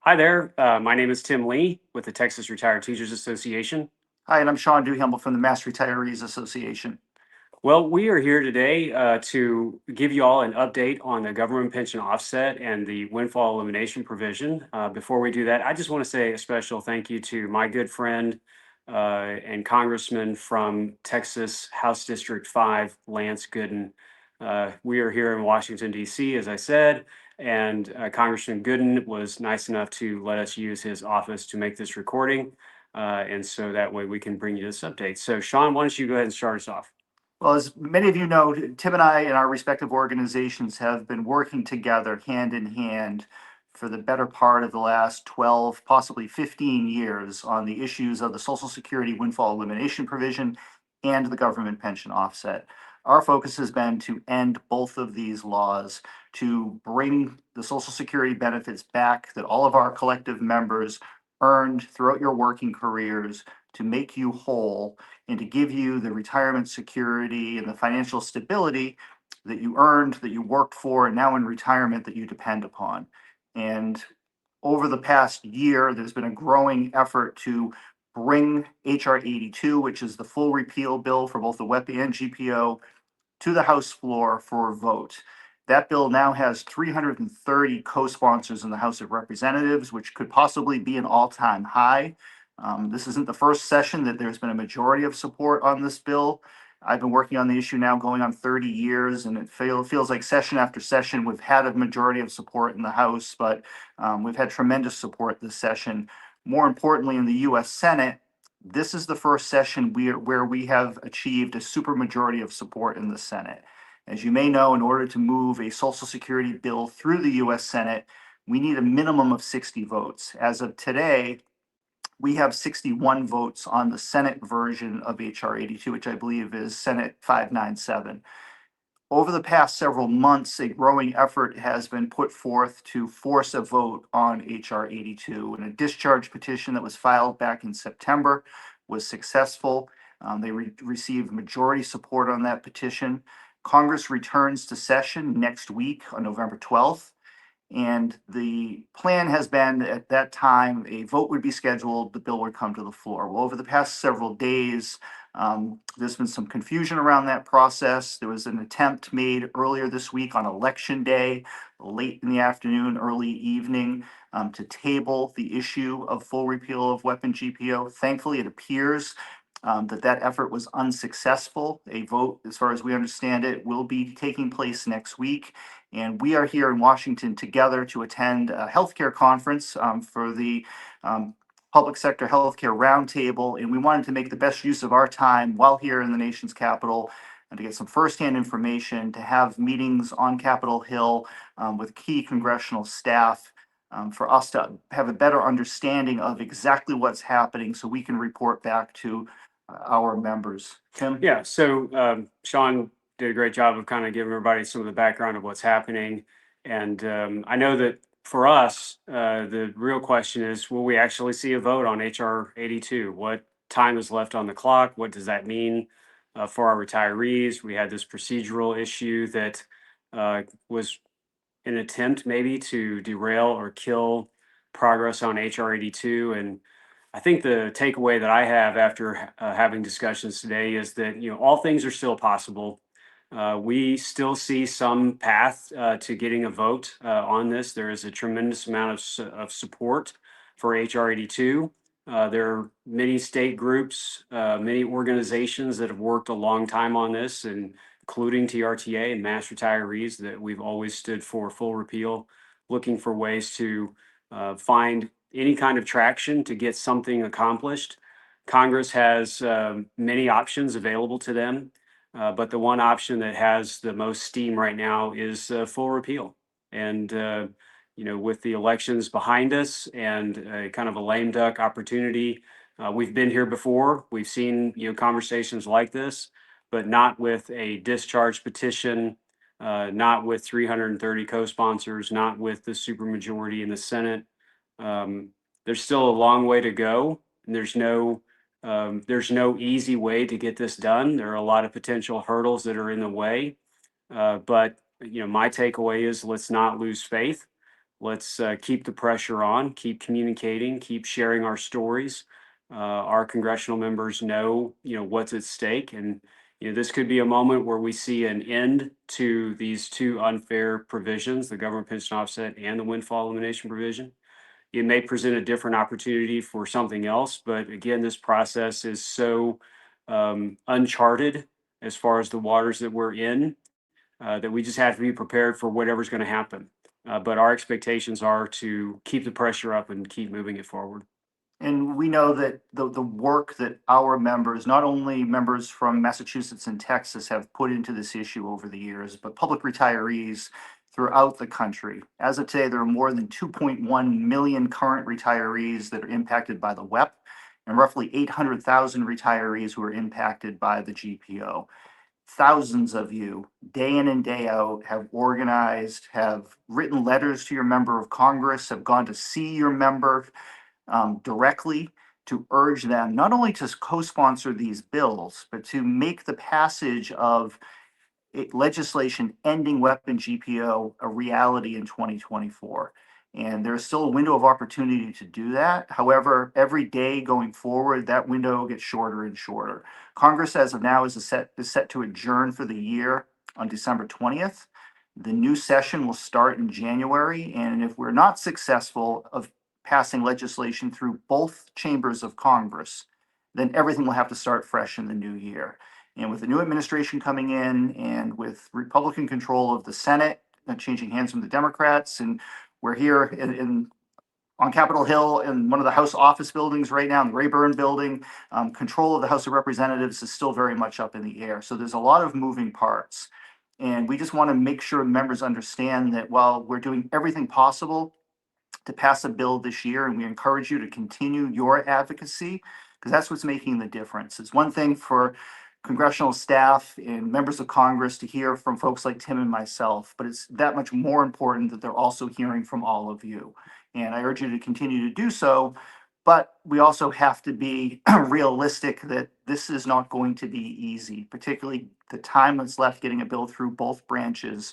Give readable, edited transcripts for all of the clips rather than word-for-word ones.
Hi there. My name is Tim Lee with the Texas Retired Teachers Association. Hi, and I'm Sean Duhamel from the Mass Retirees Association. Well, we are here today to give you all an update on the government pension offset and the windfall elimination provision. Before we do that, I just want to say a special thank you to my good friend and congressman from Texas House District 5, Lance Gooden. We are here in Washington, D.C., as I said, and Congressman Gooden was nice enough to let us use his office to make this recording. And so that way we can bring you this update. So, Sean, why don't you go ahead and start us off? Well, as many of you know, Tim and I and our respective organizations have been working together hand in hand for the better part of the last 12, possibly 15 years on the issues of the Social Security windfall elimination provision and the government pension offset. Our focus has been to end both of these laws, to bring the Social Security benefits back that all of our collective members earned throughout your working careers, to make you whole and to give you the retirement security and the financial stability that you earned, that you worked for, and now in retirement that you depend upon. And over the past year, there's been a growing effort to bring HR 82, which is the full repeal bill for both the WEP and GPO, to the House floor for a vote. That bill now has 330 co-sponsors in the House of Representatives, which could possibly be an all-time high. This isn't the first session that there's been a majority of support on this bill. I've been working on the issue now going on 30 years, and it feels like session after session we've had a majority of support in the House, but we've had tremendous support this session. More importantly, in the U.S. Senate, this is the first session where we have achieved a supermajority of support in the Senate. As you may know, in order to move a Social Security bill through the U.S. Senate, we need a minimum of 60 votes. As of today, we have 61 votes on the Senate version of HR 82, which I believe is Senate 597. Over the past several months, a growing effort has been put forth to force a vote on HR 82, and a discharge petition that was filed back in September was successful. They received majority support on that petition. Congress returns to session next week on November 12th. And the plan has been at that time, a vote would be scheduled, the bill would come to the floor. Well, over the past several days, there's been some confusion around that process. There was an attempt made earlier this week on Election Day, late in the afternoon, early evening, to table the issue of full repeal of WEP and GPO. Thankfully, it appears that effort was unsuccessful. A vote, as far as we understand it, will be taking place next week. And we are here in Washington together to attend a healthcare conference for the Public Sector Healthcare Roundtable. And we wanted to make the best use of our time while here in the nation's capital and to get some firsthand information, to have meetings on Capitol Hill with key congressional staff, for us to have a better understanding of exactly what's happening so we can report back to our members. Tim? Yeah, so Sean did a great job of kind of giving everybody some of the background of what's happening. And I know that for us, the real question is, will we actually see a vote on HR 82? What time is left on the clock? What does that mean for our retirees? We had this procedural issue that was an attempt maybe to derail or kill progress on HR 82. And I think the takeaway that I have after having discussions today is that, all things are still possible. We still see some path to getting a vote on this. There is a tremendous amount of support for HR 82. There are many state groups, many organizations that have worked a long time on this, and including TRTA and mass retirees, that we've always stood for full repeal, looking for ways to find any kind of traction to get something accomplished. Congress has many options available to them, but the one option that has the most steam right now is full repeal. And with the elections behind us and kind of a lame duck opportunity, we've been here before. We've seen conversations like this, but not with a discharge petition, not with 330 co-sponsors, not with the supermajority in the Senate. There's still a long way to go, and there's no easy way to get this done. There are a lot of potential hurdles that are in the way, but my takeaway is, let's not lose faith. Let's keep the pressure on, keep communicating, keep sharing our stories. Our congressional members know, what's at stake, and this could be a moment where we see an end to these two unfair provisions, the government pension offset and the windfall elimination provision. It may present a different opportunity for something else, but again, this process is so uncharted as far as the waters that we're in, that we just have to be prepared for whatever's going to happen. But our expectations are to keep the pressure up and keep moving it forward. And we know that the work that our members, not only members from Massachusetts and Texas, have put into this issue over the years, but public retirees throughout the country. As of today, there are more than 2.1 million current retirees that are impacted by the WEP, and roughly 800,000 retirees who are impacted by the GPO. Thousands of you, day in and day out, have organized, have written letters to your member of Congress, have gone to see your member directly to urge them not only to co-sponsor these bills, but to make the passage of legislation ending weapon GPO a reality in 2024. And there's still a window of opportunity to do that. However, every day going forward, that window gets shorter and shorter. Congress, as of now, is set to adjourn for the year on December 20th. The new session will start in January, and if we're not successful of passing legislation through both chambers of Congress, then everything will have to start fresh in the new year. And with the new administration coming in and with Republican control of the Senate changing hands from the Democrats, and we're here on Capitol Hill in one of the House office buildings right now, in the Rayburn building, control of the House of Representatives is still very much up in the air. So there's a lot of moving parts. And we just want to make sure members understand that while we're doing everything possible to pass a bill this year, and we encourage you to continue your advocacy, because that's what's making the difference. It's one thing for congressional staff and members of Congress to hear from folks like Tim and myself, but it's that much more important that they're also hearing from all of you. And I urge you to continue to do so, but we also have to be realistic that this is not going to be easy, particularly the time that's left getting a bill through both branches.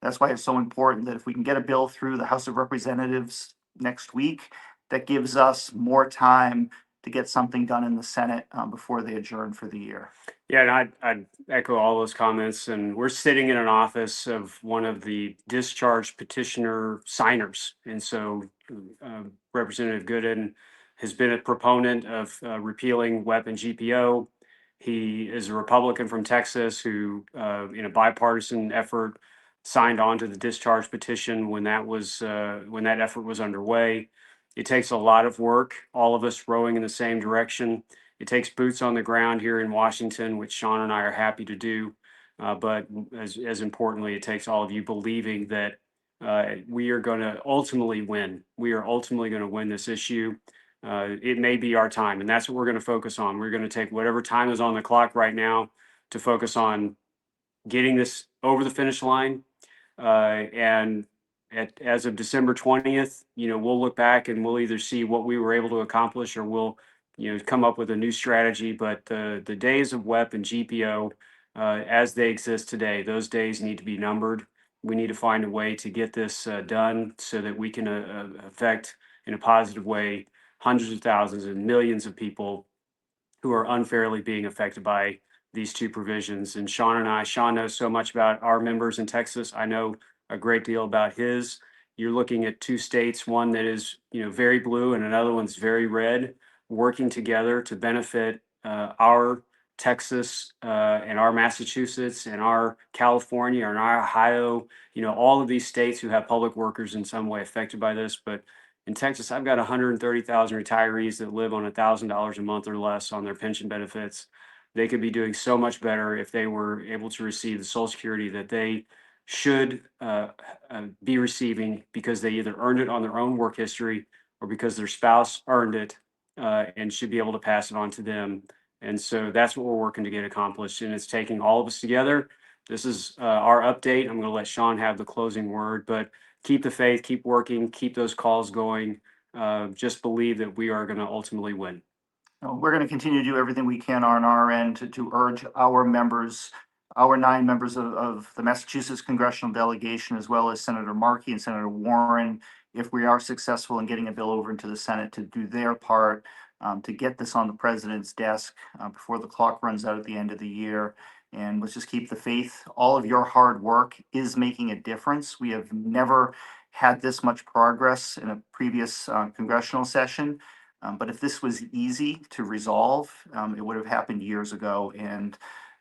That's why it's so important that if we can get a bill through the House of Representatives next week, that gives us more time to get something done in the Senate before they adjourn for the year. Yeah, and I'd echo all those comments. And we're sitting in an office of one of the discharge petitioner signers. And so Representative Gooden has been a proponent of repealing WEP and GPO. He is a Republican from Texas who, in a bipartisan effort, signed on to the discharge petition when that effort was underway. It takes a lot of work, all of us rowing in the same direction. It takes boots on the ground here in Washington, which Sean and I are happy to do. But as importantly, it takes all of you believing that we are going to ultimately win. We are ultimately going to win this issue. It may be our time, and that's what we're going to focus on. We're going to take whatever time is on the clock right now to focus on getting this over the finish line. And as of December 20th, we'll look back and we'll either see what we were able to accomplish, or we'll come up with a new strategy. But the days of WEP and GPO, as they exist today, those days need to be numbered. We need to find a way to get this done so that we can affect in a positive way hundreds of thousands and millions of people who are unfairly being affected by these two provisions. And Sean knows so much about our members in Texas. I know a great deal about his. You're looking at two states, one that is, very blue and another one's very red, working together to benefit our Texas and our Massachusetts and our California and our Ohio, all of these states who have public workers in some way affected by this. But in Texas, I've got 130,000 retirees that live on $1,000 a month or less on their pension benefits. They could be doing so much better if they were able to receive the Social Security that they should be receiving, because they either earned it on their own work history or because their spouse earned it and should be able to pass it on to them. And so that's what we're working to get accomplished. And it's taking all of us together. This is our update. I'm going to let Sean have the closing word, but keep the faith, keep working, keep those calls going. Just believe that we are going to ultimately win. We're going to continue to do everything we can on our end to urge our members our 9 members of the Massachusetts congressional delegation, as well as Senator Markey and Senator Warren, if we are successful in getting a bill over into the Senate, to do their part to get this on the president's desk before the clock runs out at the end of the year. And let's just keep the faith. All of your hard work is making a difference. We have never had this much progress in a previous congressional session. But if this was easy to resolve, it would have happened years ago. And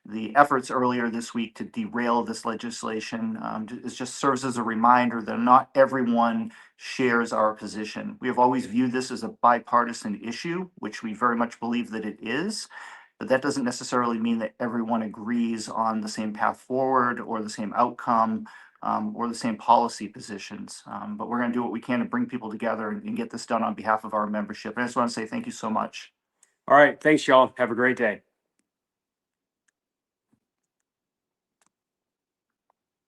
the efforts earlier this week to derail this legislation just serves as a reminder that not everyone shares our position. We have always viewed this as a bipartisan issue, which we very much believe that it is. But that doesn't necessarily mean that everyone agrees on the same path forward or the same outcome or the same policy positions. But we're going to do what we can to bring people together and get this done on behalf of our membership. And I just want to say thank you so much. All right. Thanks, y'all. Have a great day.